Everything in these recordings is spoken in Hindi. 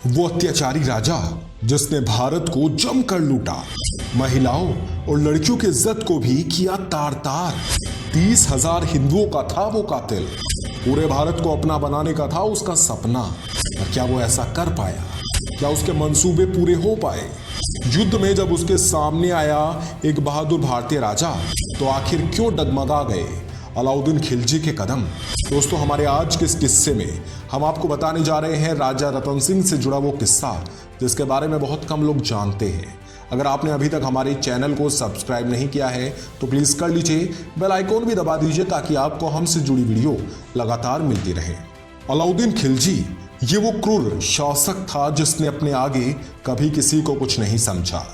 वो अत्याचारी राजा जिसने भारत को जमकर लूटा, महिलाओं और लड़कियों की इज्जत को भी किया तार तार। 30,000 हिंदुओं का था वो कातिल। पूरे भारत को अपना बनाने का था उसका सपना। पर क्या वो ऐसा कर पाया? क्या उसके मंसूबे पूरे हो पाए? युद्ध में जब उसके सामने आया एक बहादुर भारतीय राजा, तो आखिर क्यों डगमगा गए अलाउद्दीन खिलजी के कदम? दोस्तों, हमारे आज के इस किस्से में हम आपको बताने जा रहे हैं राजा रतन सिंह से जुड़ा वो किस्सा जिसके बारे में बहुत कम लोग जानते हैं। अगर आपने अभी तक हमारे चैनल को सब्सक्राइब नहीं किया है तो प्लीज कर लीजिए, बेल आइकॉन भी दबा दीजिए ताकि आपको हमसे जुड़ी वीडियो लगातार मिलती रहे। अलाउद्दीन खिलजी ये वो क्रूर शासक था जिसने अपने आगे कभी किसी को कुछ नहीं समझा।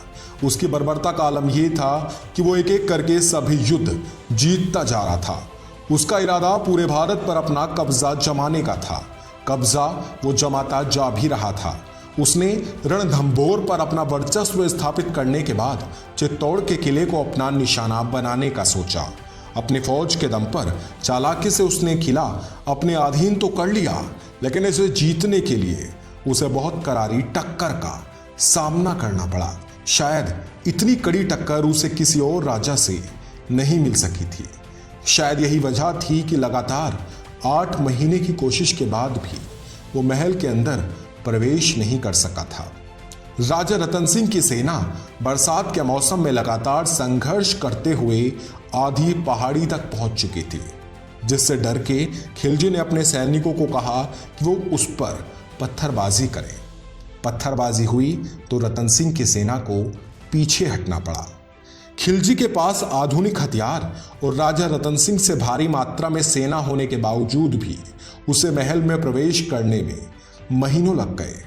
उसकी बर्बरता का आलम यह था कि वो एक एक करके सभी युद्ध जीतता जा रहा था। उसका इरादा पूरे भारत पर अपना कब्जा जमाने का था। कब्जा वो जमाता जा भी रहा था। उसने रणथंभौर पर अपना वर्चस्व स्थापित करने के बाद चित्तौड़ के किले को अपना निशाना बनाने का सोचा। अपनी फौज के दम पर चालाकी से उसने किला अपने अधीन तो कर लिया, लेकिन इसे जीतने के लिए उसे बहुत करारी टक्कर का सामना करना पड़ा। शायद इतनी कड़ी टक्कर उसे किसी और राजा से नहीं मिल सकी थी। शायद यही वजह थी कि लगातार 8 महीने की कोशिश के बाद भी वो महल के अंदर प्रवेश नहीं कर सका था। राजा रतन सिंह की सेना बरसात के मौसम में लगातार संघर्ष करते हुए आधी पहाड़ी तक पहुंच चुकी थी, जिससे डर के खिलजी ने अपने सैनिकों को कहा कि वो उस पर पत्थरबाजी करें। पत्थरबाजी हुई तो रतन सिंह की सेना को पीछे हटना पड़ा। खिलजी के पास आधुनिक हथियार और राजा रतन सिंह से भारी मात्रा में सेना होने के बावजूद भी उसे महल में प्रवेश करने में महीनों लग गए।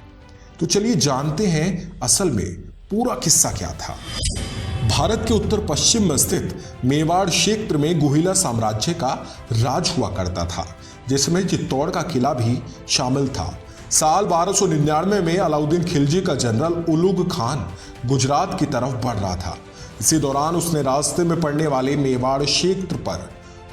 तो चलिए जानते हैं असल में पूरा किस्सा क्या था। भारत के उत्तर पश्चिम में स्थित मेवाड़ क्षेत्र में गुहिला साम्राज्य का राज हुआ करता था, जिसमें चित्तौड़ का किला भी शामिल था। साल 1299 में अलाउद्दीन खिलजी का जनरल उलुग खान गुजरात की तरफ बढ़ रहा था। इसी दौरान उसने रास्ते में पड़ने वाले मेवाड़ क्षेत्र पर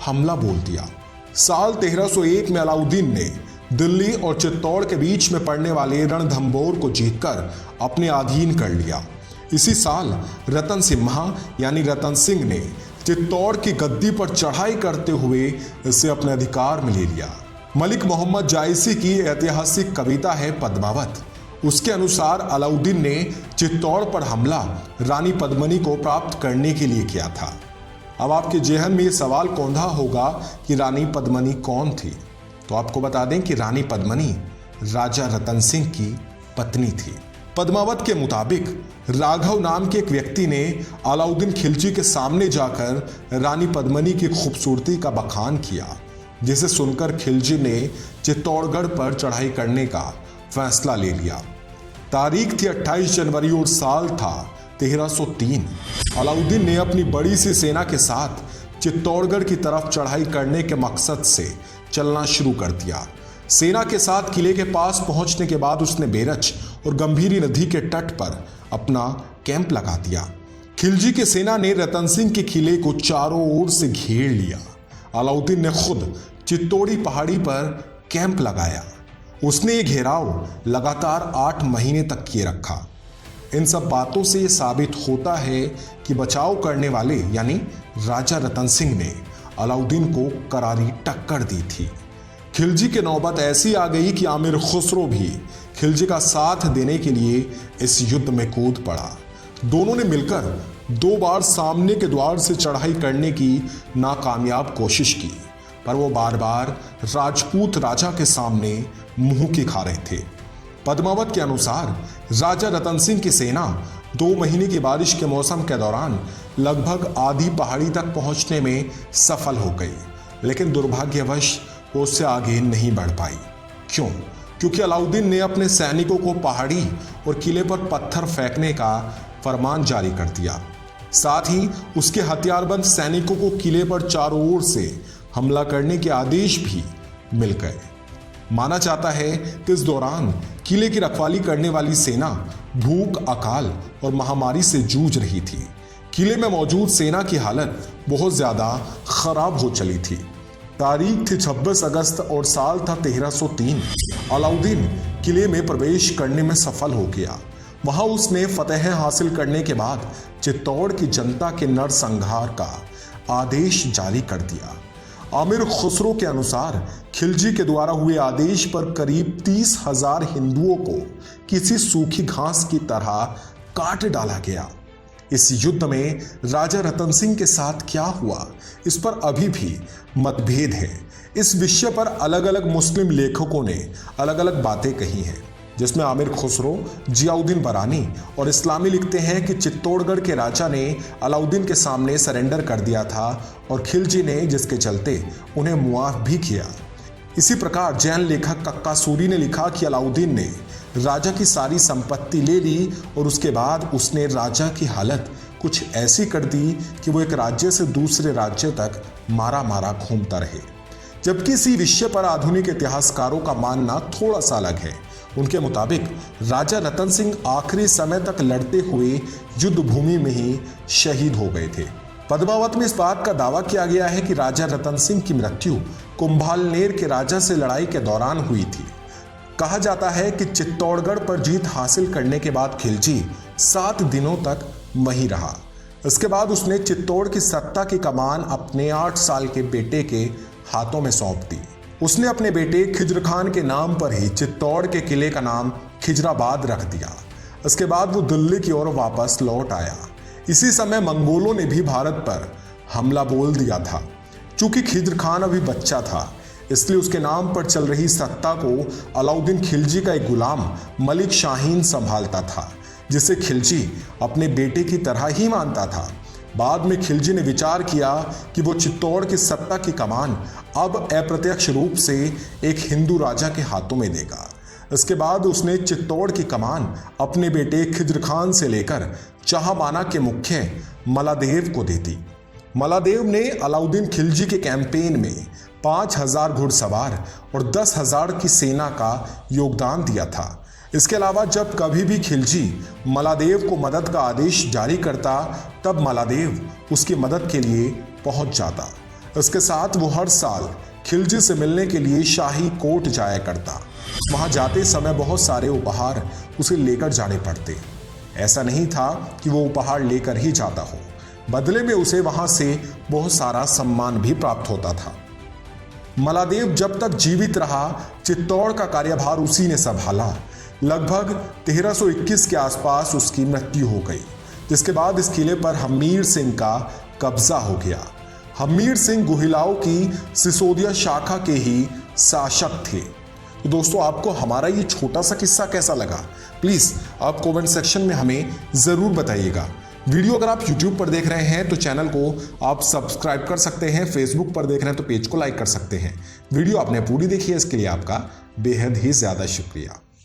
हमला बोल दिया। साल 1301 में अलाउद्दीन ने दिल्ली और चित्तौड़ के बीच में पड़ने वाले रणथंभौर को जीतकर अपने अधीन कर लिया। इसी साल रतन सिम्हा यानी रतन सिंह ने चित्तौड़ की गद्दी पर चढ़ाई करते हुए इसे अपने अधिकार में ले लिया। मलिक मोहम्मद जायसी की ऐतिहासिक कविता है पद्मावत। उसके अनुसार अलाउद्दीन ने चित्तौड़ पर हमला रानी पद्मिनी को प्राप्त करने के लिए किया था। अब आपके जेहन में ये सवाल कौंधा होगा कि रानी पद्मिनी कौन थी? तो आपको बता दें कि रानी पद्मिनी राजा रतन सिंह की पत्नी थी। पद्मावत के मुताबिक राघव नाम के एक व्यक्ति ने अलाउद्दीन खिलजी के सामने जाकर रानी पद्मिनी की खूबसूरती का बखान किया, जिसे सुनकर खिलजी ने चित्तौड़गढ़ पर चढ़ाई करने का फैसला ले लिया। तारीख थी 28 जनवरी और साल था 1303। अलाउद्दीन ने अपनी बड़ी सी सेना के साथ चित्तौड़गढ़ की तरफ चढ़ाई करने के मकसद से चलना शुरू कर दिया। सेना के साथ किले के पास पहुंचने के बाद उसने बेरच और गंभीरी नदी के तट पर अपना कैंप लगा दिया। खिलजी की सेना ने रतन सिंह के किले को चारों ओर से घेर लिया। अलाउद्दीन ने खुद चित्तौड़ी पहाड़ी पर कैंप लगाया। उसने ये घेराव लगातार 8 महीने तक किए रखा। इन सब बातों से ये साबित होता है कि बचाव करने वाले यानी राजा रतन सिंह ने अलाउद्दीन को करारी टक्कर दी थी। खिलजी की नौबत ऐसी आ गई कि आमिर खुसरो भी खिलजी का साथ देने के लिए इस युद्ध में कूद पड़ा। दोनों ने मिलकर 2 बार सामने के द्वार से चढ़ाई करने की नाकामयाब कोशिश की, पर वो बार बार राजपूत राजा के सामने मुंह की खा रहे थे। पद्मावत के अनुसार राजा रतन सिंह की सेना 2 महीने की बारिश के मौसम के दौरान लगभग आधी पहाड़ी तक पहुंचने में सफल हो गई, लेकिन दुर्भाग्यवश वो उससे आगे नहीं बढ़ पाई। क्यों? क्योंकि अलाउद्दीन ने अपने सैनिकों को पहाड़ी और किले पर पत्थर फेंकने का फरमान जारी कर दिया। साथ ही उसके हथियारबंद सैनिकों को किले पर चारों ओर से हमला करने के आदेश भी मिल गए। माना जाता है कि इस दौरान किले की रखवाली करने वाली सेना भूख, अकाल और महामारी से जूझ रही थी। किले में मौजूद सेना की हालत बहुत ज्यादा खराब हो चली थी। तारीख थी 26 अगस्त और साल था 1303। अलाउद्दीन किले में प्रवेश करने में सफल हो गया। वहां उसने फतेह हासिल करने के बाद चित्तौड़ की जनता के नरसंहार का आदेश जारी कर दिया। आमिर खुसरो के अनुसार खिलजी के द्वारा हुए आदेश पर करीब 30,000 हिंदुओं को किसी सूखी घास की तरह काट डाला गया। इस युद्ध में राजा रतन सिंह के साथ क्या हुआ, इस पर अभी भी मतभेद है। इस विषय पर अलग अलग मुस्लिम लेखकों ने अलग अलग बातें कही हैं, जिसमें आमिर खुसरो, जियाउद्दीन बरानी और इस्लामी लिखते हैं कि चित्तौड़गढ़ के राजा ने अलाउद्दीन के सामने सरेंडर कर दिया था और खिलजी ने जिसके चलते उन्हें मुआफ भी किया। इसी प्रकार जैन लेखक कक्का सूरी ने लिखा कि अलाउद्दीन ने राजा की सारी संपत्ति ले ली और उसके बाद उसने राजा की हालत कुछ ऐसी कर दी कि वो एक राज्य से दूसरे राज्य तक मारा मारा घूमता रहे। जबकि इसी विषय पर आधुनिक इतिहासकारों का मानना थोड़ा सा अलग है। उनके मुताबिक राजा रतन सिंह आखिरी समय तक लड़ते हुए युद्ध भूमि में ही शहीद हो गए थे। पद्मावत में इस बात का दावा किया गया है कि राजा रतन सिंह की मृत्यु कुंभालनेर के राजा से लड़ाई के दौरान हुई थी। कहा जाता है कि चित्तौड़गढ़ पर जीत हासिल करने के बाद खिलजी 7 दिनों तक वहीं रहा। इसके बाद उसने चित्तौड़ की सत्ता की कमान अपने 8 साल के बेटे के हाथों में सौंप दी। उसने अपने बेटे खिज्र खान के नाम पर ही चित्तौड़ के किले का नाम खिजराबाद रख दिया। इसके बाद वो दिल्ली की ओर वापस लौट आया। इसी समय मंगोलों ने भी भारत पर हमला बोल दिया था। चूंकि खिज्र खान अभी बच्चा था, इसलिए उसके नाम पर चल रही सत्ता को अलाउद्दीन खिलजी का एक गुलाम मलिक शाहीन संभालता था, जिसे खिलजी अपने बेटे की तरह ही मानता था। बाद में खिलजी ने विचार किया कि वो चित्तौड़ की सत्ता की कमान अब अप्रत्यक्ष रूप से एक हिंदू राजा के हाथों में देगा। इसके बाद उसने चित्तौड़ की कमान अपने बेटे खिज्र खान से लेकर चाहबाना के मुख्य मलादेव को दे दी। मलादेव ने अलाउद्दीन खिलजी के कैंपेन में 5,000 घुड़सवार और 10,000 की सेना का योगदान दिया था। इसके अलावा जब कभी भी खिलजी मलादेव को मदद का आदेश जारी करता, तब मलादेव उसकी मदद के लिए पहुंच जाता। इसके साथ वो हर साल खिलजी से मिलने के लिए शाही कोट जाया करता। वहां जाते समय बहुत सारे उपहार उसे लेकर जाने पड़ते। ऐसा नहीं था कि वो उपहार लेकर ही जाता हो, बदले में उसे वहां से बहुत सारा सम्मान भी प्राप्त होता था। मलादेव जब तक जीवित रहा, चित्तौड़ का कार्यभार उसी ने संभाला। लगभग 1321 के आसपास उसकी मृत्यु हो गई, जिसके बाद इस किले पर हमीर सिंह का कब्जा हो गया। हमीर सिंह गुहिलाओं की सिसोदिया शाखा के ही शासक थे। तो दोस्तों, आपको हमारा ये छोटा सा किस्सा कैसा लगा, प्लीज़ आप कमेंट सेक्शन में हमें ज़रूर बताइएगा। वीडियो अगर आप YouTube पर देख रहे हैं तो चैनल को आप सब्सक्राइब कर सकते हैं, फेसबुक पर देख रहे हैं तो पेज को लाइक कर सकते हैं। वीडियो आपने पूरी देखी है, इसके लिए आपका बेहद ही ज़्यादा शुक्रिया।